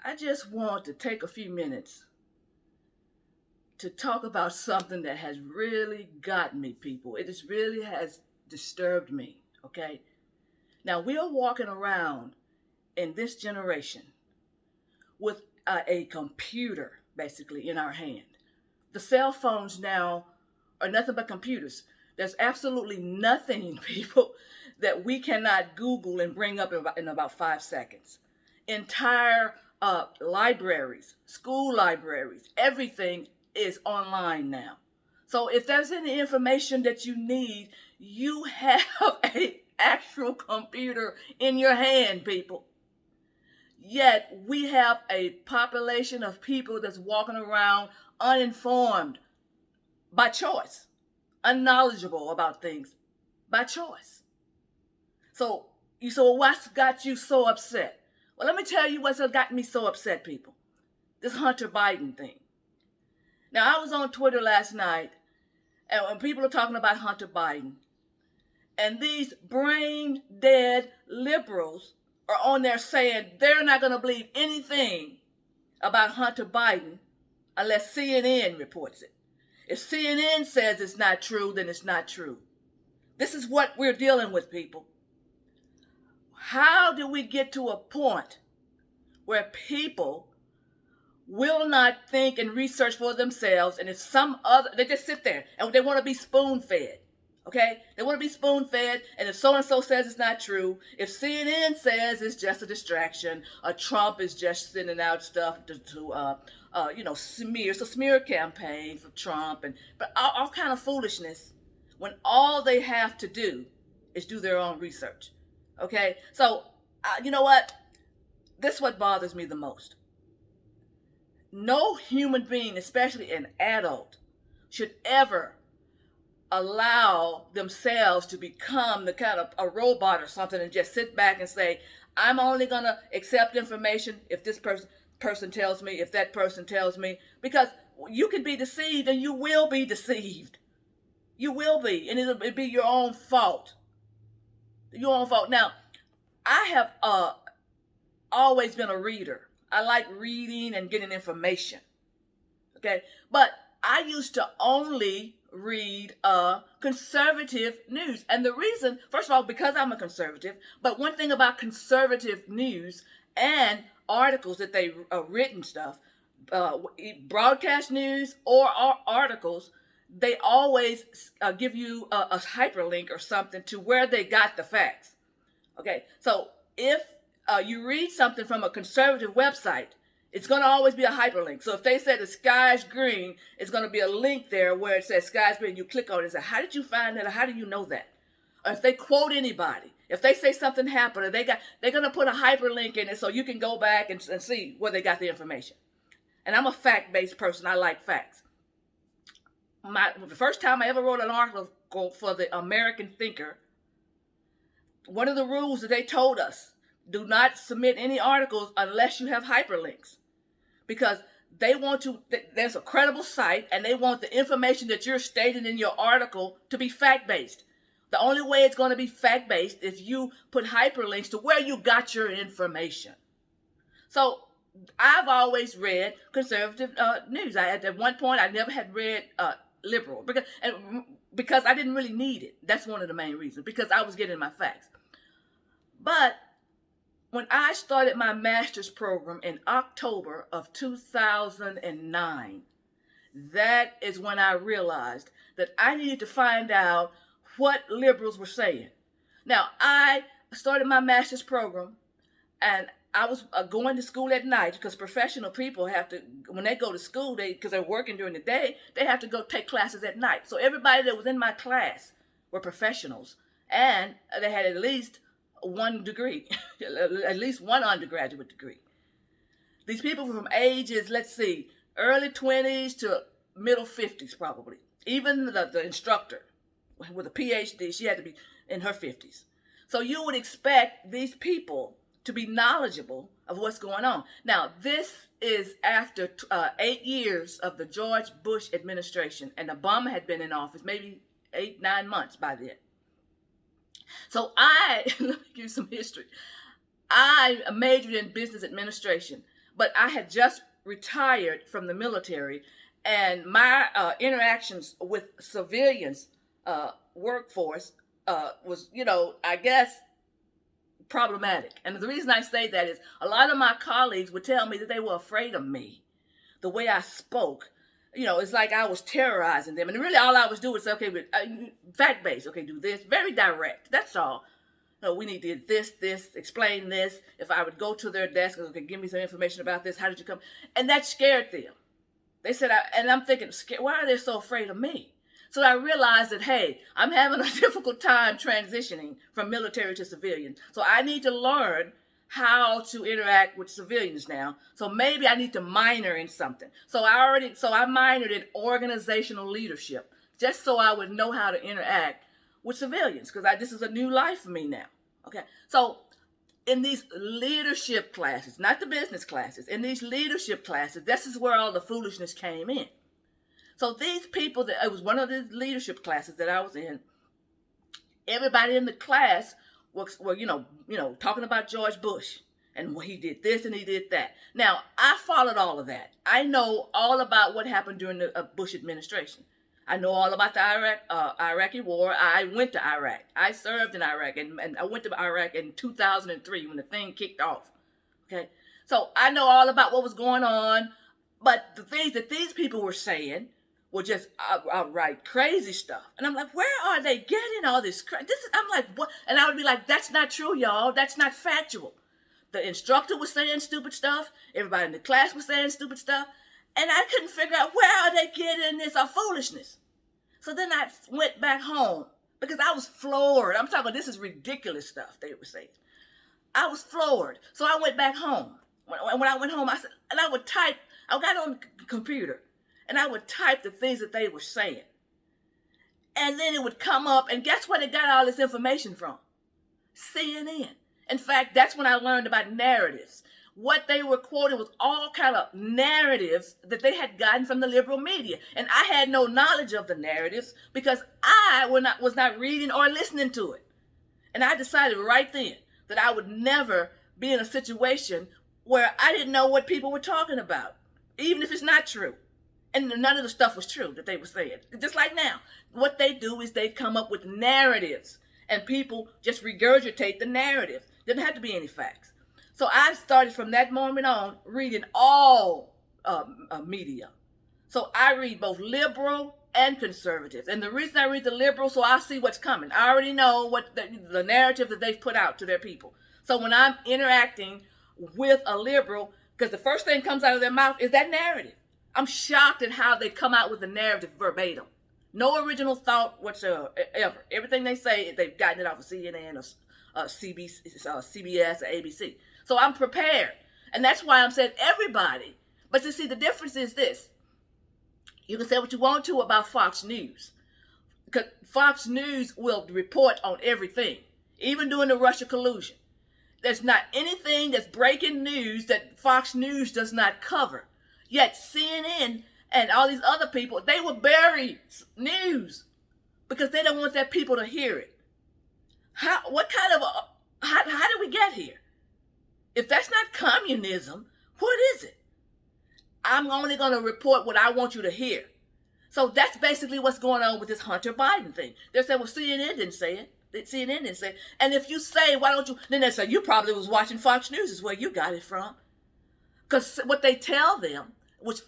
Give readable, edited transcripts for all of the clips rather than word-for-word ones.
I just want to take a few minutes to talk about something that has really got me, people. It just really has disturbed me, okay? Now, we are walking around in this generation with a computer basically in our hand. The cell phones now are nothing but computers. There's absolutely nothing, people, that we cannot Google and bring up in about 5 seconds. Entire libraries, school libraries, everything is online now. So if there's any information that you need, you have a actual computer in your hand, people. Yet we have a population of people that's walking around uninformed by choice, unknowledgeable about things by choice. So you say, well, what's got you so upset? Well, let me tell you what's got me so upset, people. This Hunter Biden thing. Now, I was on Twitter last night, and when people are talking about Hunter Biden, and these brain dead liberals are on there saying they're not going to believe anything about Hunter Biden unless CNN reports it. If CNN says it's not true, then it's not true. This is what we're dealing with, people. How do we get to a point where people will not think and research for themselves, and if they just sit there and they want to be spoon-fed, okay? They want to be spoon-fed, and if so-and-so says it's not true, if CNN says it's just a distraction, or Trump is just sending out stuff to smear, it's a smear campaign for Trump, but all kind of foolishness, when all they have to do is do their own research, okay? So, you know what? This is what bothers me the most. No human being, especially an adult, should ever allow themselves to become the kind of a robot or something and just sit back and say, I'm only going to accept information if this person tells me, if that person tells me, because you can be deceived and you will be deceived. You will be, and it'll be your own fault. Your own fault. Now, I have always been a reader. I like reading and getting information. Okay, but I used to only read conservative news. And the reason, first of all, because I'm a conservative, but one thing about conservative news and articles that they've written stuff, broadcast news or articles, they always give you a hyperlink or something to where they got the facts. Okay, so if you read something from a conservative website, it's going to always be a hyperlink. So if they said the sky's green, it's going to be a link there where it says sky's green. You click on it and say, how did you find that? Or how do you know that? Or if they quote anybody, if they say something happened, or they're going to put a hyperlink in it so you can go back and see where they got the information. And I'm a fact-based person. I like facts. The first time I ever wrote an article for the American Thinker, one of the rules that they told us, do not submit any articles unless you have hyperlinks, because there's a credible site and they want the information that you're stating in your article to be fact-based. The only way it's going to be fact-based is you put hyperlinks to where you got your information. So I've always read conservative news. At one point, I never had read liberal because I didn't really need it. That's one of the main reasons, because I was getting my facts. But when I started my master's program in October of 2009, that is when I realized that I needed to find out what liberals were saying. Now, I started my master's program, and I was going to school at night, because professional people have to, when they go to school, because they're working during the day, they have to go take classes at night. So everybody that was in my class were professionals, and they had at least one degree, at least one undergraduate degree. These people from ages, early 20s to middle 50s probably. Even the instructor with a PhD, she had to be in her 50s. So you would expect these people to be knowledgeable of what's going on. Now, this is after 8 years of the George Bush administration, and Obama had been in office maybe 8-9 months by then. So let me give you some history. I majored in business administration, but I had just retired from the military, and my interactions with civilians workforce was, I guess, problematic. And the reason I say that is a lot of my colleagues would tell me that they were afraid of me, the way I spoke. It's like I was terrorizing them. And really all I was doing was say, okay, fact-based, okay, do this, very direct. That's all. We need to do this, explain this. If I would go to their desk, okay, give me some information about this. How did you come? And that scared them. They said, and I'm thinking, why are they so afraid of me? So I realized that, hey, I'm having a difficult time transitioning from military to civilian. So I need to learn how to interact with civilians now. So maybe I need to minor in something. So I minored in organizational leadership, just so I would know how to interact with civilians, because this is a new life for me now. Okay, so in these leadership classes, not the business classes, in these leadership classes, this is where all the foolishness came in. So these people, it was one of the leadership classes that I was in. Everybody in the class were talking about George Bush and he did this and he did that. Now, I followed all of that. I know all about what happened during the Bush administration. I know all about the Iraqi war. I went to Iraq. I served in Iraq, and I went to Iraq in 2003 when the thing kicked off. Okay, so I know all about what was going on, but the things that these people were saying were just outright crazy stuff. And I'm like, where are they getting all this? I'm like, what? And I would be like, that's not true, y'all. That's not factual. The instructor was saying stupid stuff. Everybody in the class was saying stupid stuff. And I couldn't figure out where are they getting this foolishness. So then I went back home because I was floored. I'm talking, this is ridiculous stuff they were saying. I was floored. So I went back home. When I went home, I got on the computer and I would type the things that they were saying. And then it would come up, and guess where they got all this information from? CNN. In fact, that's when I learned about narratives. What they were quoting was all kind of narratives that they had gotten from the liberal media. And I had no knowledge of the narratives because I was not reading or listening to it. And I decided right then that I would never be in a situation where I didn't know what people were talking about, even if it's not true. And none of the stuff was true that they were saying. Just like now, what they do is they come up with narratives, and people just regurgitate the narrative. Didn't have to be any facts. So I started from that moment on reading all media. So I read both liberal and conservative. And the reason I read the liberal, so I see what's coming. I already know what the narrative that they've put out to their people. So when I'm interacting with a liberal, because the first thing comes out of their mouth is that narrative. I'm shocked at how they come out with the narrative verbatim. No original thought whatsoever. Everything they say, they've gotten it off of CNN or CBS or ABC. So I'm prepared. And that's why I'm saying everybody. But you see, the difference is this. You can say what you want to about Fox News. Because Fox News will report on everything, even during the Russia collusion. There's not anything that's breaking news that Fox News does not cover. Yet CNN and all these other people, they will bury news because they don't want their people to hear it. How did we get here? If that's not communism, what is it? I'm only going to report what I want you to hear. So that's basically what's going on with this Hunter Biden thing. They're saying, well, CNN didn't say it. CNN didn't say it. And if you say, why don't you, then they say, you probably was watching Fox News is where you got it from. Because what they tell them, which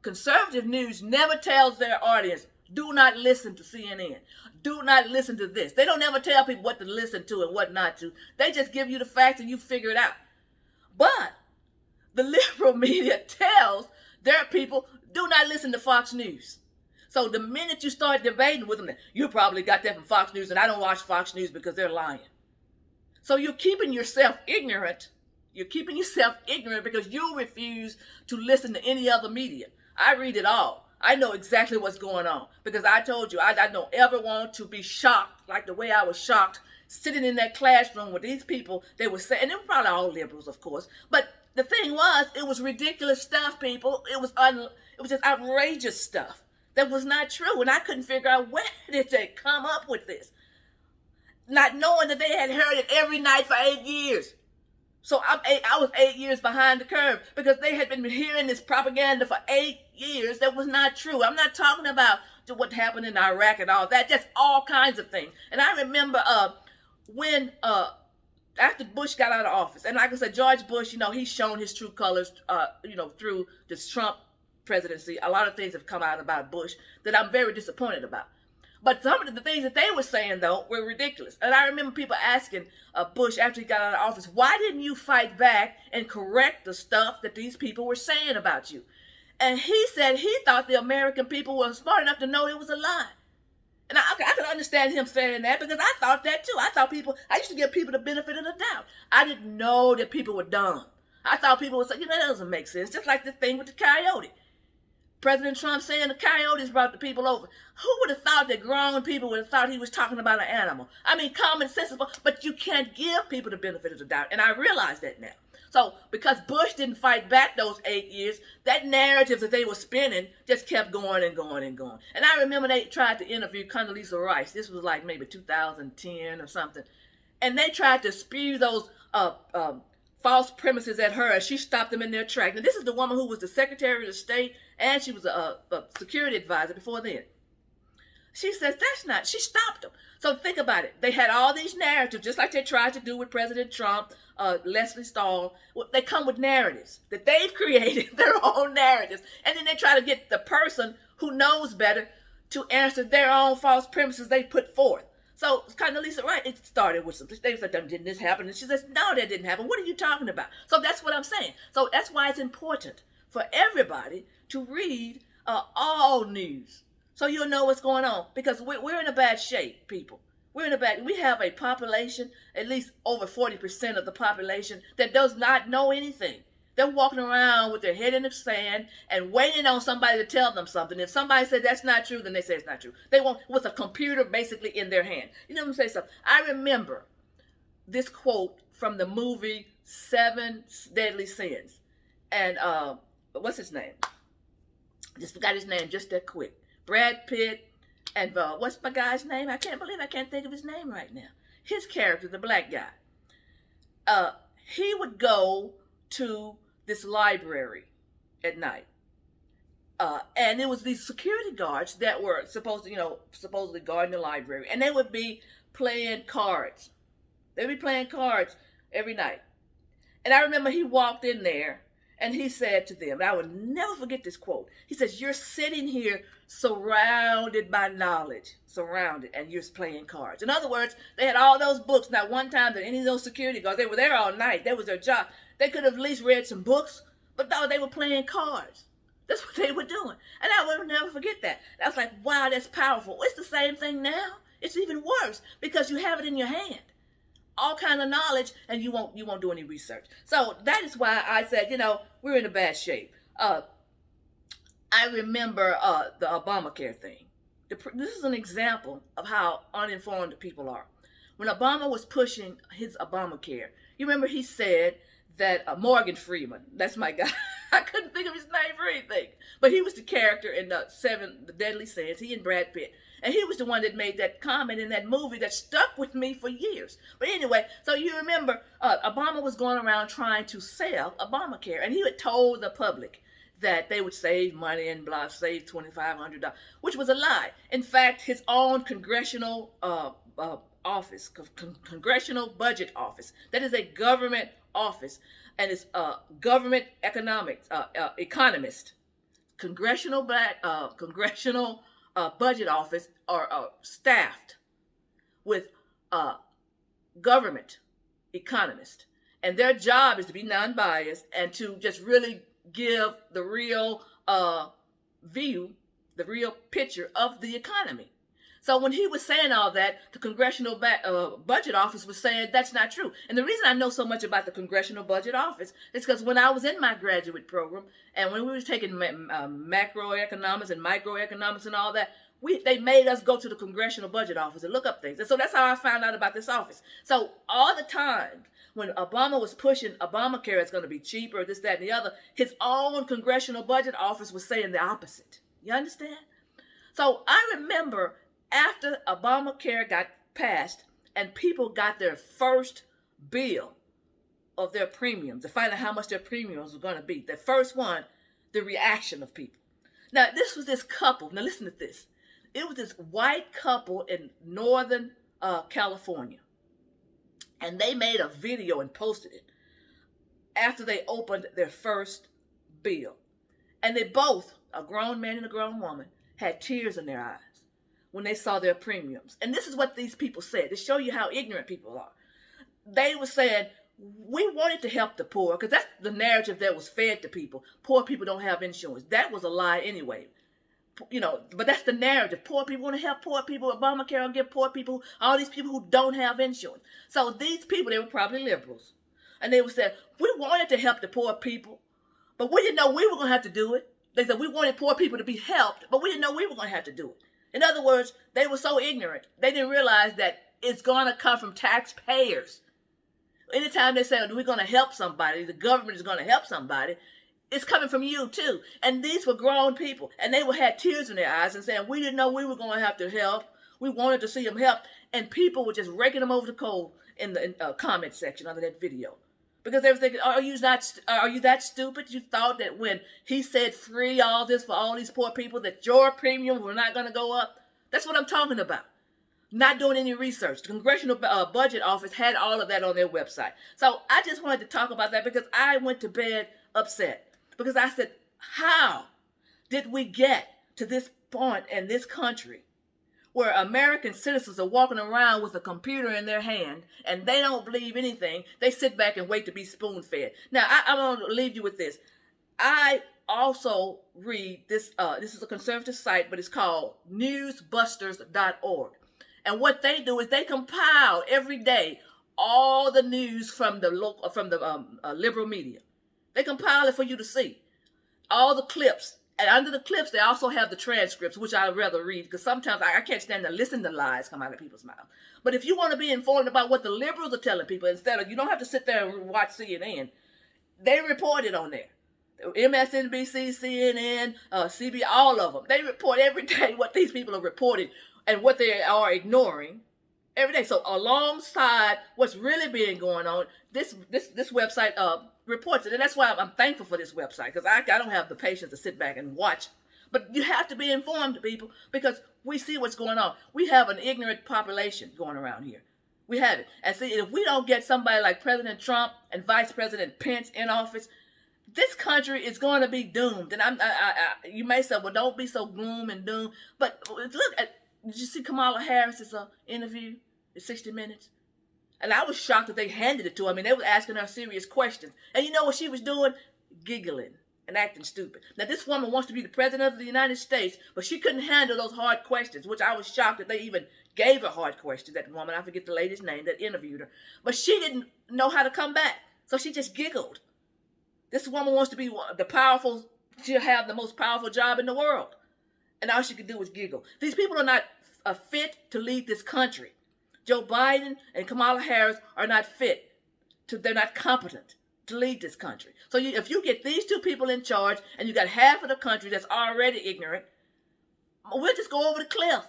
conservative news never tells their audience, do not listen to CNN. Do not listen to this. They don't ever tell people what to listen to and what not to. They just give you the facts and you figure it out. But the liberal media tells their people, do not listen to Fox News. So the minute you start debating with them, you probably got that from Fox News and I don't watch Fox News because they're lying. So you're keeping yourself ignorant. You're keeping yourself ignorant because you refuse to listen to any other media. I read it all. I know exactly what's going on because I told you I don't ever want to be shocked like the way I was shocked sitting in that classroom with these people. They were saying, and they were probably all liberals, of course, but the thing was, it was ridiculous stuff, people. It was just outrageous stuff that was not true, and I couldn't figure out where did they come up with this, not knowing that they had heard it every night for 8 years. So I was 8 years behind the curve because they had been hearing this propaganda for 8 years that was not true. I'm not talking about what happened in Iraq and all that, just all kinds of things. And I remember when after Bush got out of office, and like I said, George Bush, he's shown his true colors, through this Trump presidency. A lot of things have come out about Bush that I'm very disappointed about. But some of the things that they were saying, though, were ridiculous. And I remember people asking Bush after he got out of office, why didn't you fight back and correct the stuff that these people were saying about you? And he said he thought the American people were smart enough to know it was a lie. And I can understand him saying that because I thought that too. I used to give people the benefit of the doubt. I didn't know that people were dumb. I thought people would say, that doesn't make sense. Just like the thing with the coyote. President Trump saying the coyotes brought the people over. Who would have thought that grown people would have thought he was talking about an animal? I mean, common sense, but you can't give people the benefit of the doubt. And I realize that now. So because Bush didn't fight back those 8 years, that narrative that they were spinning just kept going and going and going. And I remember they tried to interview Condoleezza Rice. This was like maybe 2010 or something. And they tried to spew those false premises at her as she stopped them in their track. Now, this is the woman who was the Secretary of State and she was a security advisor before then. She says she stopped them. So think about it. They had all these narratives, just like they tried to do with President Trump, Leslie Stahl. They come with narratives that they've created, their own narratives. And then they try to get the person who knows better to answer their own false premises they put forth. So Condoleezza Rice, it started with some, they said, didn't this happen? And she says, no, that didn't happen. What are you talking about? So that's what I'm saying. So that's why it's important for everybody to read all news. So you'll know what's going on because we're in a bad shape, people. We have a population, at least over 40% of the population that does not know anything. They're walking around with their head in the sand and waiting on somebody to tell them something. If somebody says that's not true, then they say it's not true. They want with a computer basically in their hand. You know what I'm saying? Something. I remember this quote from the movie Seven Deadly Sins. And what's his name? Just forgot his name just that quick. Brad Pitt and what's my guy's name? I can't believe I can't think of his name right now. His character, the black guy. He would go to this library at night. And it was these security guards that were supposedly guarding the library. And they would be playing cards. They'd be playing cards every night. And I remember he walked in there and he said to them, and I will never forget this quote. He says, you're sitting here surrounded by knowledge, and you're playing cards. In other words, they had all those books. Not one time that any of those security guards, they were there all night. That was their job. They could have at least read some books, but no, they were playing cards. That's what they were doing. And I will never forget that. I was like, wow, that's powerful. It's the same thing now. It's even worse because you have it in your hand. All kind of knowledge, and you won't do any research. So that is why I said, we're in a bad shape. I remember the Obamacare thing. This is an example of how uninformed the people are. When Obama was pushing his Obamacare, you remember he said that Morgan Freeman, that's my guy. I couldn't think of his name for anything, but he was the character in the Deadly Sins. He and Brad Pitt. And he was the one that made that comment in that movie that stuck with me for years. But anyway, so you remember Obama was going around trying to sell Obamacare. And he had told the public that they would save money and save $2,500, which was a lie. In fact, his own congressional office, Congressional Budget Office, that is a government office, and it's government economist, Congressional Budget Office are staffed with government economists. And their job is to be non-biased and to just really give the real view, the real picture of the economy. So when he was saying all that, the Congressional Budget Office was saying that's not true. And the reason I know so much about the Congressional Budget Office is because when I was in my graduate program and when we were taking macroeconomics and microeconomics and all that, they made us go to the Congressional Budget Office and look up things. And so that's how I found out about this office. So all the time when Obama was pushing Obamacare, it's going to be cheaper, this, that, and the other, his own Congressional Budget Office was saying the opposite. You understand? So I remember after Obamacare got passed and people got their first bill, of their premiums, to find out how much their premiums were going to be. The first one, the reaction of people. Now, this was this couple. Now, listen to this. It was this white couple in Northern California. And they made a video and posted it after they opened their first bill. And they both, a grown man and a grown woman, had tears in their eyes when they saw their premiums. And this is what these people said to show you how ignorant people are. They were saying, we wanted to help the poor, because that's the narrative that was fed to people. Poor people don't have insurance. That was a lie anyway. You know, but that's the narrative. Poor people want to help poor people. Obamacare will give poor people, all these people who don't have insurance. So these people, they were probably liberals. And they would say, we wanted to help the poor people, but we didn't know we were going to have to do it. They said we wanted poor people to be helped, but we didn't know we were going to have to do it. In other words, they were so ignorant. They didn't realize that it's going to come from taxpayers. Anytime they say, oh, we're going to help somebody, the government is going to help somebody, it's coming from you too. And these were grown people, and they had tears in their eyes and saying, we didn't know we were going to have to help. We wanted to see them help. And people were just raking them over the coal in the comment section under that video. Because they were thinking, are you that stupid? You thought that when he said free all this for all these poor people, that your premiums were not going to go up? That's what I'm talking about. Not doing any research. The Congressional Budget Office had all of that on their website. So I just wanted to talk about that because I went to bed upset. Because I said, how did we get to this point in this country where American citizens are walking around with a computer in their hand and they don't believe anything? They sit back and wait to be spoon-fed. Now, I'm going to leave you with this. I also read this. This is a conservative site, but it's called newsbusters.org. And what they do is they compile every day all the news from the liberal media. They compile it for you to see. All the clips. And under the clips, they also have the transcripts, which I'd rather read, because sometimes I can't stand to listen to lies come out of people's mouths. But if you want to be informed about what the liberals are telling people, instead of, you don't have to sit there and watch CNN. They report it on there. MSNBC, CNN, CB, all of them. They report every day what these people are reporting and what they are ignoring every day. So alongside what's really being going on, this website reports it. And that's why I'm thankful for this website, because I don't have the patience to sit back and watch. But you have to be informed, people, because we see what's going on. We have an ignorant population going around here. We have it. And see, if we don't get somebody like President Trump and Vice President Pence in office, this country is going to be doomed. And you may say, well, don't be so gloom and doom. But look at, did you see Kamala Harris's interview in 60 Minutes? And I was shocked that they handed it to her. I mean, they were asking her serious questions. And you know what she was doing? Giggling and acting stupid. Now, this woman wants to be the president of the United States, but she couldn't handle those hard questions, which I was shocked that they even gave her hard questions, that woman. I forget the lady's name that interviewed her. But she didn't know how to come back. So she just giggled. This woman wants to be the powerful, she'll have the most powerful job in the world. And all she could do was giggle. These people are not fit to lead this country. Joe Biden and Kamala Harris are not fit. They're not competent to lead this country. So if you get these two people in charge and you got half of the country that's already ignorant, we'll just go over the cliff.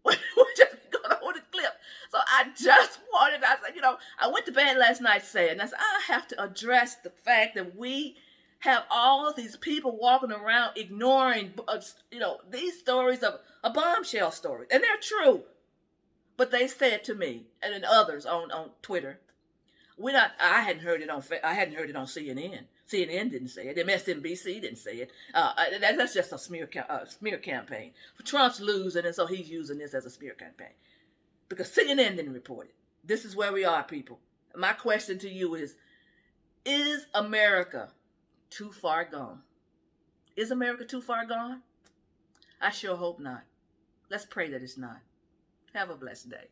We'll just go over the cliff. So I just wanted, I said, I went to bed last night saying, I said, I have to address the fact that we have all these people walking around ignoring, these stories of a bombshell story. And they're true. But they said to me, and then others on Twitter, I hadn't heard it on CNN. CNN didn't say it. MSNBC didn't say it. That's just a smear campaign. Trump's losing, and so he's using this as a smear campaign. Because CNN didn't report it. This is where we are, people. My question to you is America too far gone? Is America too far gone? I sure hope not. Let's pray that it's not. Have a blessed day.